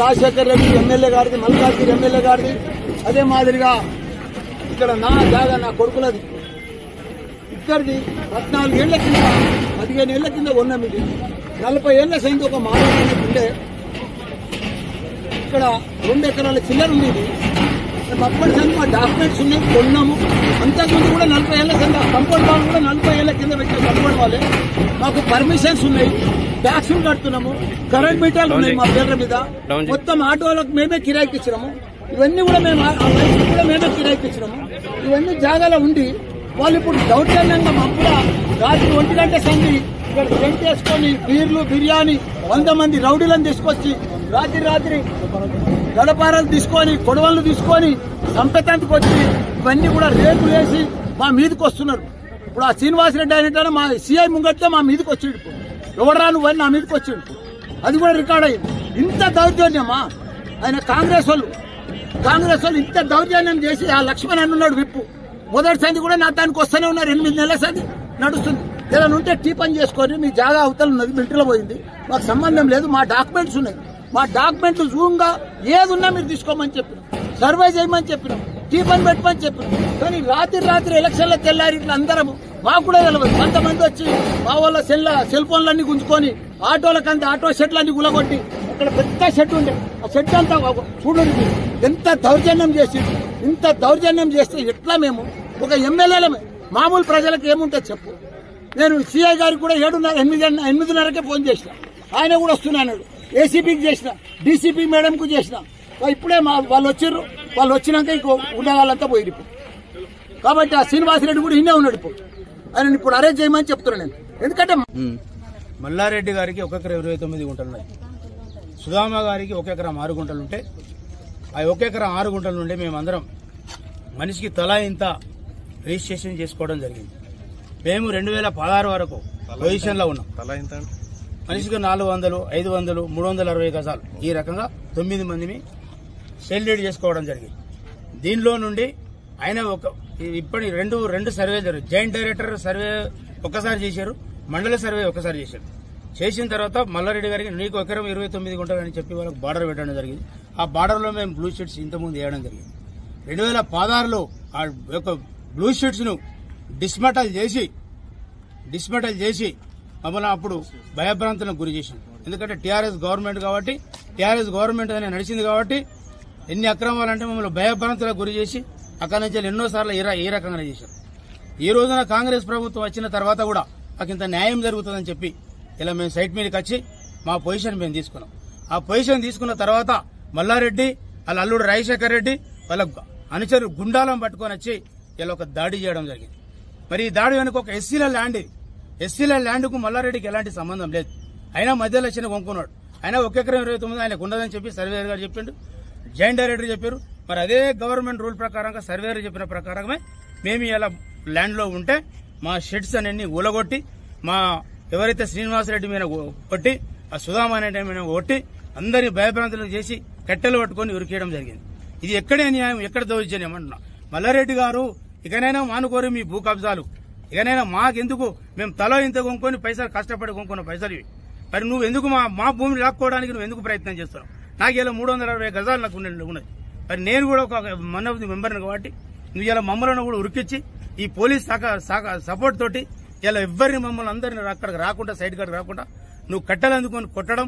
Rajasekhar Reddy MLA గారిది, Malkajgiri MLA గారిది. అదే మాదిరిగా ఇక్కడ నా జాగా నా కొడుకులది, ఇద్దరిది 14 ఏళ్ల కింద 15 ఏళ్ల కింద ఉన్నాం. ఇది 40 ఏళ్ల సైన్స్ ఒక మానవుడు ఉండే ఇక్కడ 2 ఎకరాల చిల్లర ఉంది. ఇది అప్పటి సంది మా డాక్యుమెంట్స్ ఉన్నాయి, కొన్నాము. అంతకుముందు కూడా 40 ఏళ్ల కింద కంపౌండ్ వాళ్ళు కూడా 40 ఏళ్ల కింద పెట్టిన కంపౌండ్ వాళ్ళే. మాకు పర్మిషన్స్ ఉన్నాయి, ట్యాక్సులు కడుతున్నాము, కరెంట్ మీటర్లు ఉన్నాయి మా పేర్ల మీద. మొత్తం ఆటోలకు మేమే కిరాయికి ఇచ్చినాము. ఇవన్నీ కూడా మేము కూడా మేమే కిరాయికి ఇచ్చినాము. ఇవన్నీ జాగాలో ఉండి వాళ్ళు ఇప్పుడు దౌర్జన్యంగా మా కూడా రాత్రి 1 గంట సంధి ఇక్కడ టెంట్ వేసుకొని బీర్లు బిర్యానీ 100 మంది రౌడీలను తీసుకొచ్చి రాత్రి గడపారాలు తీసుకొని కొడవళ్ళు తీసుకొని సంపెతానికి వచ్చి ఇవన్నీ కూడా రేపులు వేసి మా మీదకి వస్తున్నారు. ఇప్పుడు ఆ శ్రీనివాసరెడ్డి అయినట్టు మా సిఐ ముంగట్టే మా మీదకి వచ్చిండు. ఎవడరా నువ్వు అని నా మీదకి వచ్చిండు. అది కూడా రికార్డ్ అయ్యింది. ఇంత దౌర్జన్యమా? ఆయన కాంగ్రెస్ వాళ్ళు ఇంత దౌర్జన్యం చేసి ఆ లక్ష్మణ్ అని ఉన్నాడు విప్పు. మొదటి సంది కూడా నా దానికి వస్తూనే ఉన్నారు. 8 నెలల సంది నడుస్తుంది. ఏదైనా ఉంటే టీ పని చేసుకొని మీ జాగా అవతల ఉన్నది, మిలిటరీలో పోయింది, మాకు సంబంధం లేదు. మా డాక్యుమెంట్స్ ఉన్నాయి, మా డాక్యుమెంట్లు జూమ్గా ఏది ఉన్నా మీరు తీసుకోమని చెప్పినాం, సర్వే చేయమని చెప్పినాం, టీ పని పెట్టమని చెప్పినాం. కానీ రాత్రి ఎలక్షన్లకు తెల్లారి ఇట్లా అందరం మాకు కూడా తెలియదు. కొంతమంది వచ్చి మా వాళ్ళ సెల్ ఫోన్లన్నీ గుంజుకొని ఆటోలకంతా ఆటో షెట్లన్నీ గులగొట్టి అక్కడ పెద్ద షెడ్ ఉండే ఆ షెడ్ అంతా చూడండి ఎంత దౌర్జన్యం చేసి. ఇంత దౌర్జన్యం చేస్తే ఎట్లా మేము ఒక ఎమ్మెల్యేలమే మామూలు ప్రజలకు ఏముంటుంది చెప్పు. నేను సిఐ గారికి కూడా 8:30కే ఫోన్ చేసిన, ఆయన కూడా వస్తున్నాడు. ఏసీపీకి చేసిన, డీసీపీ మేడంకు చేసిన. ఇప్పుడే వాళ్ళు వచ్చిర్రు, వాళ్ళు వచ్చినాక ఇంకో ఉండగాళ్ళంతా పోయి. కాబట్టి ఆ శ్రీనివాసరెడ్డి కూడా ఇన్నే ఉన్నాడు. ఇప్పుడు ఆయన ఇప్పుడు అరెస్ట్ చేయమని చెప్తున్నాను నేను. ఎందుకంటే మల్లారెడ్డి గారికి 1 ఎకరా 29 గుంటలు ఉన్నాయి, సుధామ గారికి 1 ఎకరా 6 గుంటలు ఉంటే ఆ 1 ఎకరా 6 గుంటల నుండి మేమందరం మనిషికి తలా ఇంత రిజిస్ట్రేషన్ చేసుకోవడం జరిగింది. మేము 2016 వరకు పొజిషన్ లో ఉన్నాం. మనిషికి 400, 500, 360 గజాలు ఈ రకంగా 9 మందిని సెల్యూట్ చేసుకోవడం జరిగింది. దీనిలో నుండి ఆయన ఇప్పటి రెండు సర్వే జరిగింది. జాయింట్ డైరెక్టర్ సర్వే ఒక్కసారి చేశారు, మండల సర్వే ఒక్కసారి చేశారు. చేసిన తర్వాత మల్లారెడ్డి గారికి నీకు 1 ఎకరం 29 గుంటలు అని చెప్పి వాళ్ళకి బార్డర్ పెట్టడం జరిగింది. ఆ బార్డర్ లో మేము బ్లూ షీట్స్ ఇంతకుముందు వేయడం జరిగింది. 2016లో ఆ యొక్క బ్లూ షీట్స్ ను డిస్మెటల్ చేసి మమ్మల్ని అప్పుడు భయభ్రాంతులకు గురి చేశాం. ఎందుకంటే టీఆర్ఎస్ గవర్నమెంట్ కాబట్టి, టీఆర్ఎస్ గవర్నమెంట్ అనేది నడిచింది కాబట్టి ఎన్ని అక్రమాలంటే మమ్మల్ని భయభ్రాంతులకు గురి చేసి అక్కడి నుంచి ఎన్నోసార్లు ఈ రకంగా చేశారు. ఈ రోజున కాంగ్రెస్ ప్రభుత్వం వచ్చిన తర్వాత కూడా మాకు ఇంత న్యాయం జరుగుతుందని చెప్పి ఇలా మేము సైట్ మీదకి వచ్చి మా పొజిషన్ మేము తీసుకున్నాం. ఆ పొజిషన్ తీసుకున్న తర్వాత మల్లారెడ్డి వాళ్ళ అల్లుడు రాజశేఖర్ రెడ్డి వాళ్ళ అనుచరులు గుండాలను పట్టుకొని వచ్చి ఇలా ఒక దాడి చేయడం జరిగింది. మరి ఈ దాడి వెనుక ఒక ఎస్సీల ల్యాండ్ కు మల్లారెడ్డికి ఎలాంటి సంబంధం లేదు. అయినా మధ్యలో వచ్చిన కొనుక్కున్నాడు. అయినా 1 ఎకరం 29 ఆయనకు ఉండదని చెప్పి సర్వేయర్ గారు చెప్పిండు, జాయింట్ డైరెక్టర్ చెప్పారు. మరి అదే గవర్నమెంట్ రూల్ ప్రకారంగా సర్వేయర్ చెప్పిన ప్రకారమే మేము ఇలా ల్యాండ్ లో ఉంటే మా షెడ్స్ అన్ని ఊలగొట్టి మా ఎవరైతే శ్రీనివాసరెడ్డి మీద కొట్టి ఆ సుధామ అనే మీద కొట్టి అందరినీ భయభ్రాంతులు చేసి కట్టెలు పట్టుకొని ఉరికేయడం జరిగింది. ఇది ఎక్కడే న్యాయం, ఎక్కడ దౌర్జన్యం అంటున్నా. మల్లారెడ్డి గారు ఇకనైనా మానుకోరు మీ భూ కబ్జాలు, ఇకనైనా మాకెందుకు, మేము తలో ఇంత కొనుక్కొని పైసలు కష్టపడి కొనుక్కున్న పైసలు ఇవి. మరి నువ్వు ఎందుకు మా భూమిని లాక్కోవడానికి నువ్వు ఎందుకు ప్రయత్నం చేస్తున్నావు? నాకు ఇలా 360 గజాలు నాకు ఉన్నది. మరి నేను కూడా ఒక వన్ ఆఫ్ ది మెంబర్ని కాబట్టి నువ్వు ఇలా మమ్మల్ని కూడా ఉరికిచ్చి ఈ పోలీస్ సపోర్ట్ తోటి ఇలా ఎవరిని మమ్మల్ని అందరిని అక్కడికి రాకుండా సైడ్ కాడికి రాకుండా నువ్వు కట్టెలు అందుకొని కొట్టడం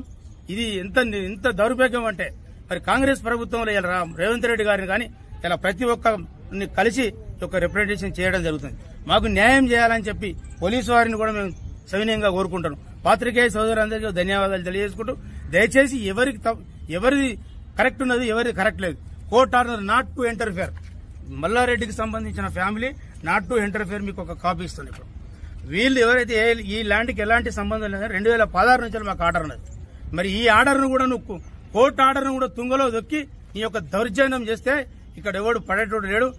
ఇది ఎంత దౌర్భాగ్యం అంటే మరి కాంగ్రెస్ ప్రభుత్వంలో ఇలా రేవంత్ రెడ్డి గారిని కానీ ఇలా ప్రతి ఒక్కరిని కలిసి ఒక రిప్రజెంటేషన్ చేయడం జరుగుతుంది. మాకు న్యాయం చేయాలని చెప్పి పోలీసు వారిని కూడా మేము సవినయంగా కోరుకుంటున్నాం. పాత్రికేయ సోదరులందరికీ ధన్యవాదాలు తెలియజేసుకుంటూ దయచేసి ఎవరిది కరెక్ట్ ఉన్నది, ఎవరిది కరెక్ట్ లేదు, court order not to interfere. మల్లారెడ్డికి సంబంధించిన ఫ్యామిలీ నాట్ టు ఇంటర్ఫియర్ మీకు ఒక కాపీ ఇస్తుంది. ఇప్పుడు వీళ్ళు ఎవరైతే ఈ ల్యాండ్కి ఎలాంటి సంబంధం లేదని 2016 నుంచి మాకు ఆర్డర్ ఉన్నది. మరి ఈ ఆర్డర్ను కూడా నువ్వు కోర్టు ఆర్డర్ను కూడా తుంగలో దొక్కి నీ యొక్క దౌర్జన్యం చేస్తే ఇక్కడ ఎవడు పడేటోడు లేడు.